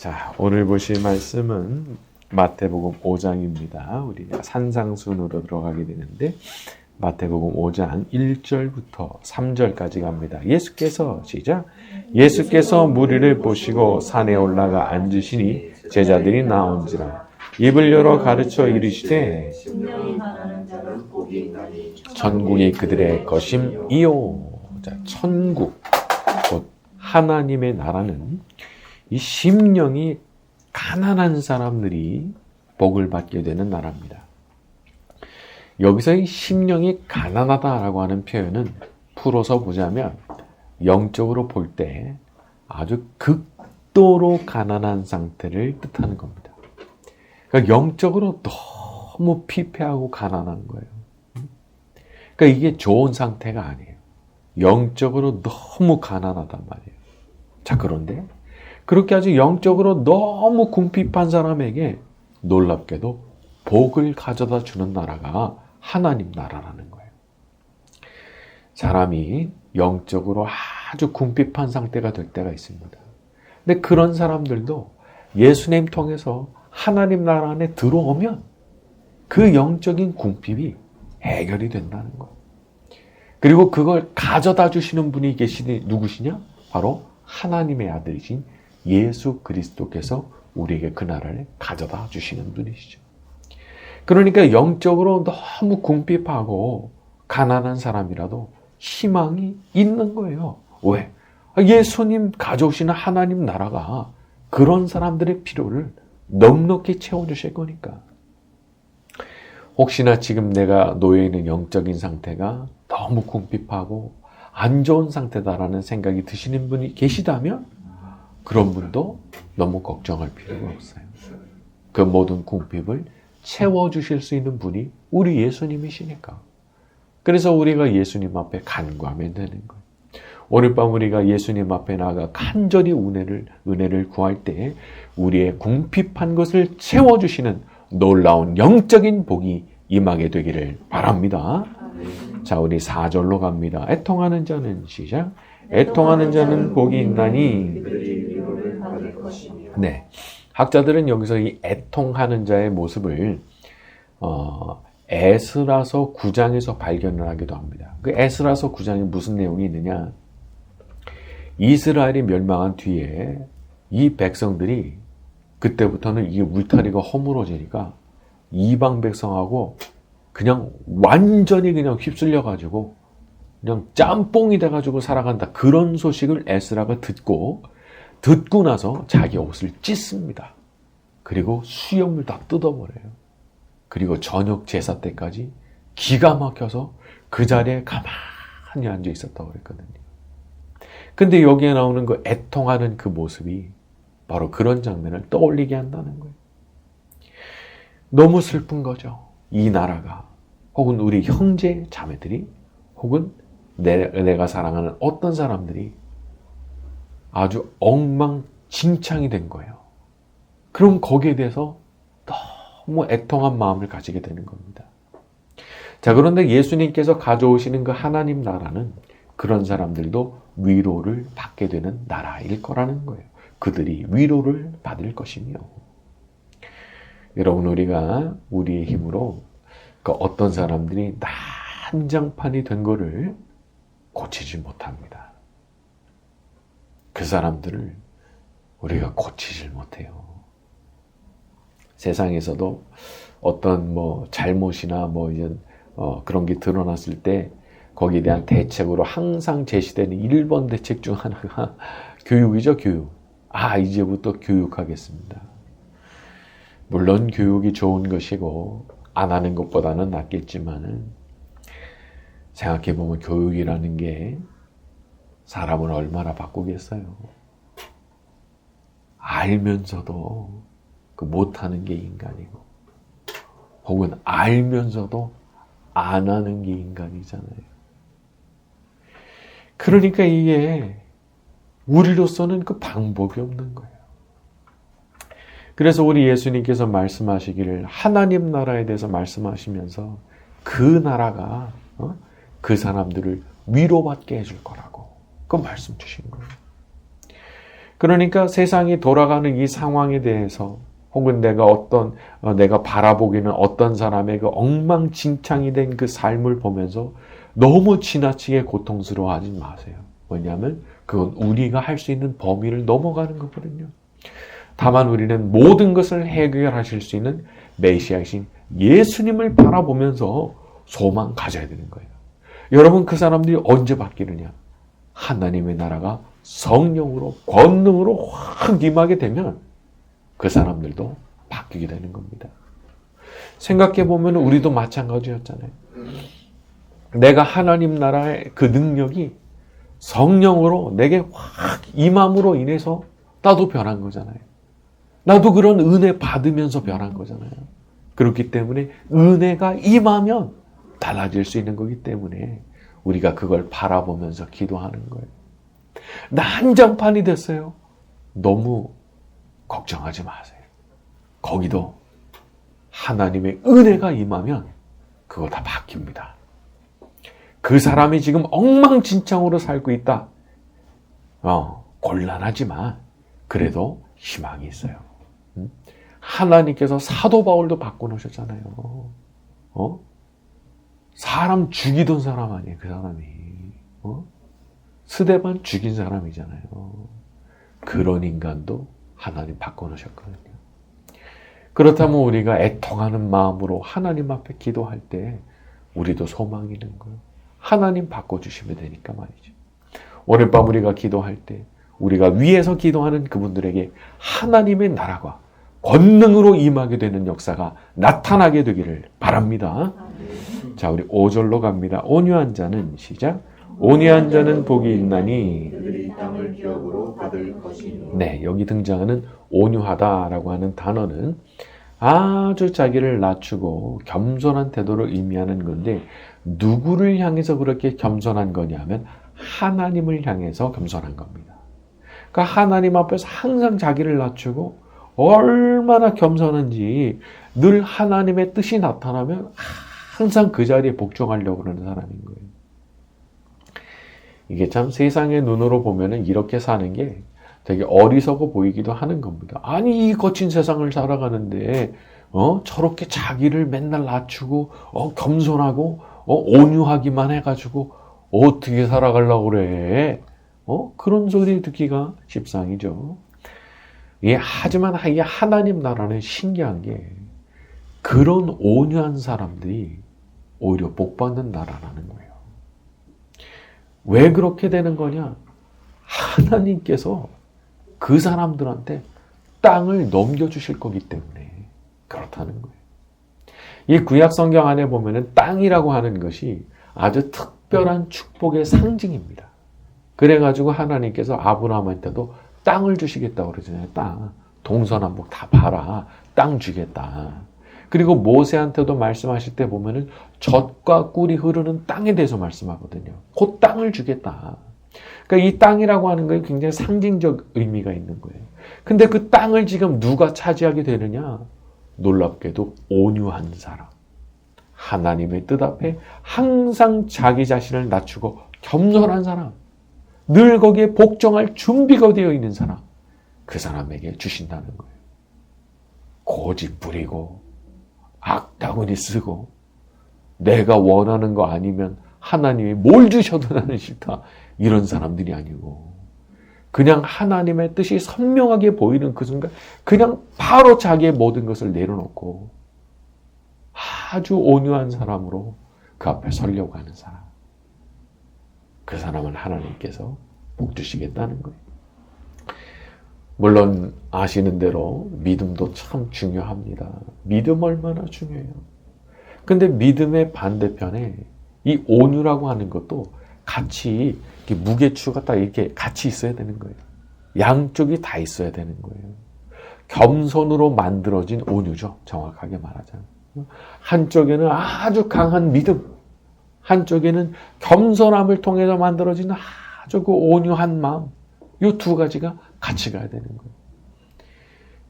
자, 오늘 보실 말씀은 마태복음 5장입니다. 우리가 산상순으로 들어가게 되는데 마태복음 5장 1절부터 3절까지 갑니다. 예수께서 시작. 예수께서 무리를 보시고 산에 올라가 앉으시니 제자들이 나온지라 입을 열어 가르쳐 이르시되 천국이 그들의 것임이요. 자, 천국 곧 하나님의 나라는 이 심령이 가난한 사람들이 복을 받게 되는 나라입니다. 여기서 이 심령이 가난하다라고 하는 표현은 풀어서 보자면 영적으로 볼 때 아주 극도로 가난한 상태를 뜻하는 겁니다. 그러니까 영적으로 너무 피폐하고 가난한 거예요. 그러니까 이게 좋은 상태가 아니에요. 영적으로 너무 가난하단 말이에요. 자, 그런데 그렇게 아주 영적으로 너무 궁핍한 사람에게 놀랍게도 복을 가져다 주는 나라가 하나님 나라라는 거예요. 사람이 영적으로 아주 궁핍한 상태가 될 때가 있습니다. 근데 그런 사람들도 예수님 통해서 하나님 나라 안에 들어오면 그 영적인 궁핍이 해결이 된다는 거예요. 그리고 그걸 가져다 주시는 분이 계시니 누구시냐? 바로 하나님의 아들이신 예수 그리스도께서 우리에게 그 나라를 가져다 주시는 분이시죠. 그러니까 영적으로 너무 궁핍하고 가난한 사람이라도 희망이 있는 거예요. 왜? 예수님 가져오시는 하나님 나라가 그런 사람들의 필요를 넉넉히 채워주실 거니까. 혹시나 지금 내가 놓여 있는 영적인 상태가 너무 궁핍하고 안 좋은 상태다라는 생각이 드시는 분이 계시다면 그런 분도 너무 걱정할 필요가 없어요. 그 모든 궁핍을 채워주실 수 있는 분이 우리 예수님이시니까. 그래서 우리가 예수님 앞에 간구하면 되는 거예요. 오늘 밤 우리가 예수님 앞에 나가 간절히 은혜를 구할 때 우리의 궁핍한 것을 채워주시는 놀라운 영적인 복이 임하게 되기를 바랍니다. 자, 우리 4절로 갑니다. 애통하는 자는 시작. 애통하는 자는 복이 있나니. 네, 학자들은 여기서 이 애통하는 자의 모습을 에스라서 9장에서 발견을 하기도 합니다. 그 에스라서 9장에 무슨 내용이 있느냐? 이스라엘이 멸망한 뒤에 이 백성들이 그때부터는 이게 울타리가 허물어지니까 이방 백성하고 그냥 완전히 그냥 휩쓸려 가지고 그냥 짬뽕이 돼 가지고 살아간다. 그런 소식을 에스라가 듣고 나서 자기 옷을 찢습니다. 그리고 수염을 다 뜯어버려요. 그리고 저녁 제사 때까지 기가 막혀서 그 자리에 가만히 앉아 있었다고 그랬거든요. 근데 여기에 나오는 그 애통하는 그 모습이 바로 그런 장면을 떠올리게 한다는 거예요. 너무 슬픈 거죠. 이 나라가 혹은 우리 형제 자매들이 혹은 내가 사랑하는 어떤 사람들이 아주 엉망진창이 된 거예요. 그럼 거기에 대해서 너무 애통한 마음을 가지게 되는 겁니다. 자, 그런데 예수님께서 가져오시는 그 하나님 나라는 그런 사람들도 위로를 받게 되는 나라일 거라는 거예요. 그들이 위로를 받을 것이며. 여러분, 우리가 우리의 힘으로 그 어떤 사람들이 난장판이 된 거를 고치지 못합니다. 그 사람들을 우리가 고치질 못해요. 세상에서도 어떤 잘못이나 그런 게 드러났을 때 거기에 대한 대책으로 항상 제시되는 1번 대책 중 하나가 교육이죠, 교육. 이제부터 교육하겠습니다. 물론 교육이 좋은 것이고 안 하는 것보다는 낫겠지만은 생각해보면 교육이라는 게 사람을 얼마나 바꾸겠어요. 알면서도 못하는 게 인간이고 혹은 알면서도 안 하는 게 인간이잖아요. 그러니까 이게 우리로서는 그 방법이 없는 거예요. 그래서 우리 예수님께서 말씀하시기를 하나님 나라에 대해서 말씀하시면서 그 나라가 그 사람들을 위로받게 해줄 거라고 그 말씀 주신 거예요. 그러니까 세상이 돌아가는 이 상황에 대해서 혹은 내가 바라보기는 어떤 사람의 그 엉망진창이 된 그 삶을 보면서 너무 지나치게 고통스러워하지 마세요. 왜냐하면 그건 우리가 할 수 있는 범위를 넘어가는 거거든요. 다만 우리는 모든 것을 해결하실 수 있는 메시아이신 예수님을 바라보면서 소망 가져야 되는 거예요. 여러분, 그 사람들이 언제 바뀌느냐? 하나님의 나라가 성령으로 권능으로 확 임하게 되면 그 사람들도 바뀌게 되는 겁니다. 생각해 보면 우리도 마찬가지였잖아요. 내가 하나님 나라의 그 능력이 성령으로 내게 확 임함으로 인해서 나도 변한 거잖아요. 나도 그런 은혜 받으면서 변한 거잖아요. 그렇기 때문에 은혜가 임하면 달라질 수 있는 거기 때문에 우리가 그걸 바라보면서 기도하는 거예요. 난장판이 됐어요. 너무 걱정하지 마세요. 거기도 하나님의 은혜가 임하면 그거 다 바뀝니다. 그 사람이 지금 엉망진창으로 살고 있다. 곤란하지만 그래도 희망이 있어요. 하나님께서 사도 바울도 바꿔놓으셨잖아요. 사람 죽이던 사람 아니에요, 그 사람이. 스데반 죽인 사람이잖아요. 그런 인간도 하나님 바꿔놓으셨거든요. 그렇다면 우리가 애통하는 마음으로 하나님 앞에 기도할 때 우리도 소망이 있는 거예요. 하나님 바꿔주시면 되니까 말이죠. 오늘 밤 우리가 기도할 때 우리가 위에서 기도하는 그분들에게 하나님의 나라가 권능으로 임하게 되는 역사가 나타나게 되기를 바랍니다. 자, 우리 5절로 갑니다. 온유한 자는 시작. 온유한 자는 복이 있나니 그들이 땅을 기업으로 받을 것이니. 네, 여기 등장하는 온유하다라고 하는 단어는 아주 자기를 낮추고 겸손한 태도를 의미하는 건데 누구를 향해서 그렇게 겸손한 거냐면 하나님을 향해서 겸손한 겁니다. 그러니까 하나님 앞에서 항상 자기를 낮추고 얼마나 겸손한지 늘 하나님의 뜻이 나타나면 항상 그 자리에 복종하려고 그러는 사람인 거예요. 이게 참 세상의 눈으로 보면은 이렇게 사는 게 되게 어리석어 보이기도 하는 겁니다. 아니, 이 거친 세상을 살아가는데, 저렇게 자기를 맨날 낮추고, 겸손하고, 온유하기만 해가지고, 어떻게 살아가려고 그래? 그런 소리 듣기가 십상이죠. 예, 하지만 이 하나님 나라는 신기한 게, 그런 온유한 사람들이 오히려 복받는 나라라는 거예요. 왜 그렇게 되는 거냐? 하나님께서 그 사람들한테 땅을 넘겨주실 거기 때문에 그렇다는 거예요. 이 구약 성경 안에 보면은 땅이라고 하는 것이 아주 특별한 축복의 상징입니다. 그래가지고 하나님께서 아브라함한테도 땅을 주시겠다고 그러잖아요. 땅. 동서남북 다 봐라. 땅 주겠다. 그리고 모세한테도 말씀하실 때 보면은 젖과 꿀이 흐르는 땅에 대해서 말씀하거든요. 그 땅을 주겠다. 그러니까 이 땅이라고 하는 건 굉장히 상징적 의미가 있는 거예요. 근데 그 땅을 지금 누가 차지하게 되느냐? 놀랍게도 온유한 사람. 하나님의 뜻 앞에 항상 자기 자신을 낮추고 겸손한 사람. 늘 거기에 복종할 준비가 되어 있는 사람. 그 사람에게 주신다는 거예요. 고집 부리고 악다구니 쓰고 내가 원하는 거 아니면 하나님이 뭘 주셔도 나는 싫다. 이런 사람들이 아니고 그냥 하나님의 뜻이 선명하게 보이는 그 순간 그냥 바로 자기의 모든 것을 내려놓고 아주 온유한 사람으로 그 앞에 서려고 하는 사람. 그 사람은 하나님께서 복 주시겠다는 거예요. 물론 아시는 대로 믿음도 참 중요합니다. 믿음 얼마나 중요해요. 근데 믿음의 반대편에 이 온유라고 하는 것도 같이 이렇게 무게추가 딱 이렇게 같이 있어야 되는 거예요. 양쪽이 다 있어야 되는 거예요. 겸손으로 만들어진 온유죠. 정확하게 말하자면. 한쪽에는 아주 강한 믿음, 한쪽에는 겸손함을 통해서 만들어진 아주 그 온유한 마음. 이 두 가지가 같이 가야 되는 거예요.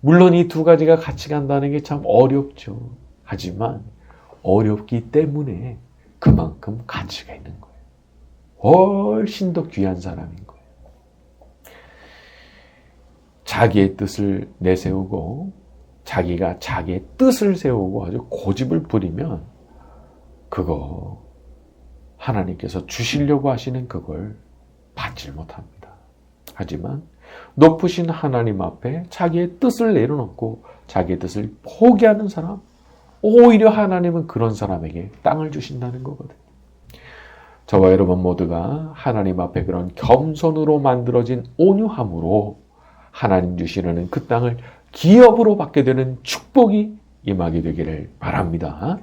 물론 이 두 가지가 같이 간다는 게 참 어렵죠. 하지만 어렵기 때문에 그만큼 가치가 있는 거예요. 훨씬 더 귀한 사람인 거예요. 자기의 뜻을 내세우고 자기가 자기의 뜻을 세우고 아주 고집을 부리면 그거 하나님께서 주시려고 하시는 그걸 받질 못합니다. 하지만 높으신 하나님 앞에 자기의 뜻을 내려놓고 자기의 뜻을 포기하는 사람, 오히려 하나님은 그런 사람에게 땅을 주신다는 거거든요. 저와 여러분 모두가 하나님 앞에 그런 겸손으로 만들어진 온유함으로 하나님 주시는 그 땅을 기업으로 받게 되는 축복이 임하게 되기를 바랍니다.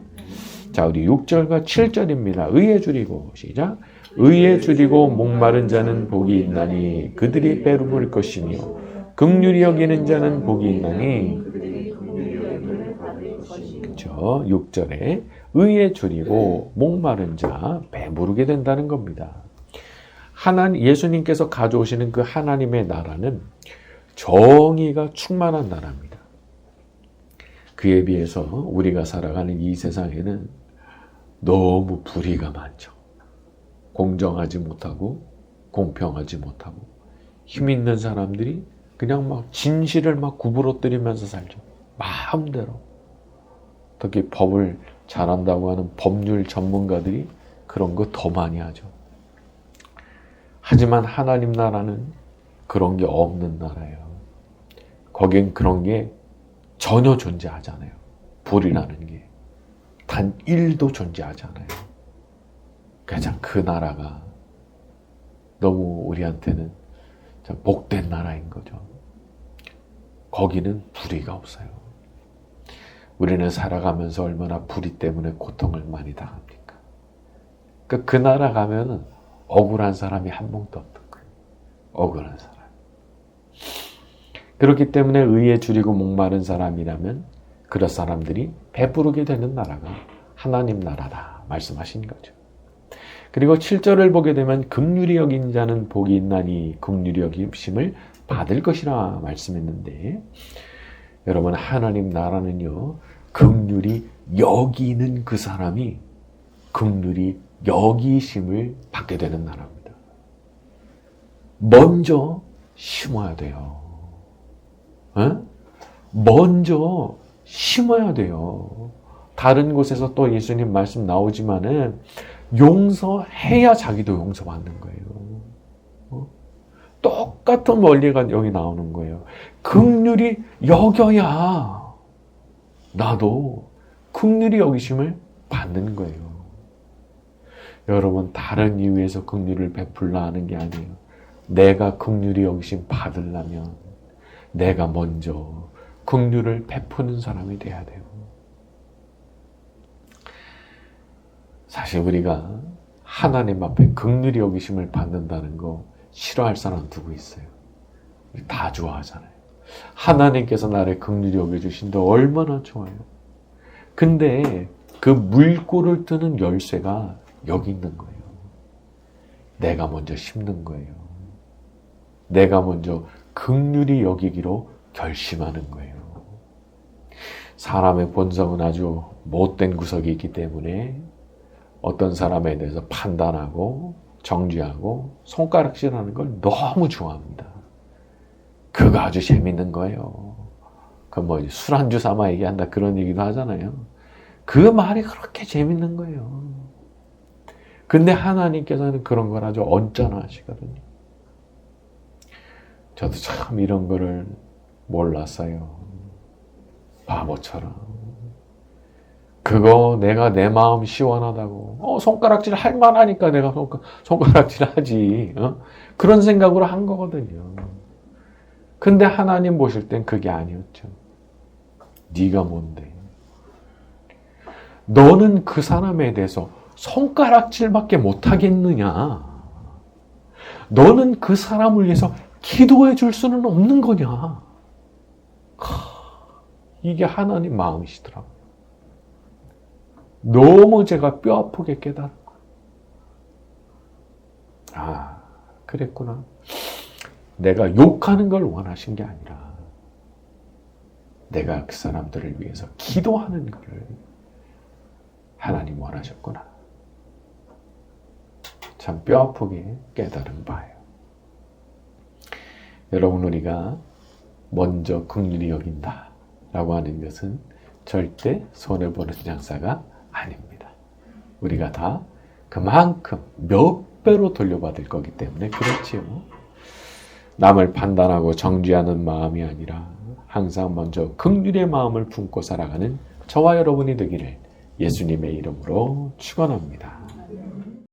자, 우리 6절과 7절입니다. 의에 줄이고 시작. 의에 줄이고 목마른 자는 복이 있나니 그들이 배부를 것이며 긍휼히 여기는 자는 복이 있나니. 그렇죠. 6절에 의에 줄이고 목마른 자 배부르게 된다는 겁니다. 예수님께서 가져오시는 그 하나님의 나라는 정의가 충만한 나라입니다. 그에 비해서 우리가 살아가는 이 세상에는 너무 불의가 많죠. 공정하지 못하고 공평하지 못하고 힘 있는 사람들이 그냥 막 진실을 막 구부러뜨리면서 살죠. 마음대로. 특히 법을 잘한다고 하는 법률 전문가들이 그런 거 더 많이 하죠. 하지만 하나님 나라는 그런 게 없는 나라예요. 거긴 그런 게 전혀 존재하잖아요. 불이라는 게 단 1도 존재하지 않아요. 그냥 그 나라가 너무 우리한테는 참 복된 나라인 거죠. 거기는 불의가 없어요. 우리는 살아가면서 얼마나 불의 때문에 고통을 많이 당합니까? 그 나라 가면은 억울한 사람이 한 명도 없던 거예요. 억울한 사람. 그렇기 때문에 의에 줄이고 목마른 사람이라면 그런 사람들이 배부르게 되는 나라가 하나님 나라다 말씀하신 거죠. 그리고 7절을 보게 되면 긍휼히 여긴 자는 복이 있나니 긍휼히 여김을 받을 것이라 말씀했는데, 여러분 하나님 나라는요 긍휼히 여기는 그 사람이 긍휼히 여기심을 받게 되는 나라입니다. 먼저 심어야 돼요. 먼저 심어야 돼요. 다른 곳에서 또 예수님 말씀 나오지만은 용서해야 자기도 용서받는 거예요. 똑같은 원리가 여기 나오는 거예요. 긍휼히 여겨야 나도 긍휼히 여기심을 받는 거예요. 여러분 다른 이유에서 긍휼을 베풀라 하는 게 아니에요. 내가 긍휼히 여기심 받으려면 내가 먼저 긍휼을 베푸는 사람이 돼야 돼요. 사실 우리가 하나님 앞에 긍휼히 여기심을 받는다는 거 싫어할 사람 누구 있어요? 다 좋아하잖아요. 하나님께서 나를 긍휼히 여겨주신다 얼마나 좋아요. 근데 그 물꼬를 뜨는 열쇠가 여기 있는 거예요. 내가 먼저 심는 거예요. 내가 먼저 긍휼히 여기기로 결심하는 거예요. 사람의 본성은 아주 못된 구석이 있기 때문에 어떤 사람에 대해서 판단하고 정죄하고 손가락질하는 걸 너무 좋아합니다. 그거 아주 재밌는 거예요. 그 술 한주 삼아 얘기한다 그런 얘기도 하잖아요. 그 말이 그렇게 재밌는 거예요. 근데 하나님께서는 그런 걸 아주 언짢아하시거든요. 저도 참 이런 거를 몰랐어요. 바보처럼. 그거 내가 내 마음 시원하다고. 손가락질 할 만하니까 내가 손가락질 하지. 그런 생각으로 한 거거든요. 근데 하나님 보실 땐 그게 아니었죠. 네가 뭔데? 너는 그 사람에 대해서 손가락질밖에 못하겠느냐? 너는 그 사람을 위해서 기도해 줄 수는 없는 거냐? 이게 하나님 마음이시더라고요. 너무 제가 뼈 아프게 깨달았고, 그랬구나. 내가 욕하는 걸 원하신 게 아니라 내가 그 사람들을 위해서 기도하는 걸 하나님 원하셨구나. 참 뼈 아프게 깨달은 바예요. 여러분 우리가 먼저 긍휼히 여긴다 라고 하는 것은 절대 손해보는 장사가 아닙니다. 우리가 다 그만큼 몇 배로 돌려받을 거기 때문에 그렇지요. 남을 판단하고 정죄하는 마음이 아니라 항상 먼저 긍휼의 마음을 품고 살아가는 저와 여러분이 되기를 예수님의 이름으로 축원합니다.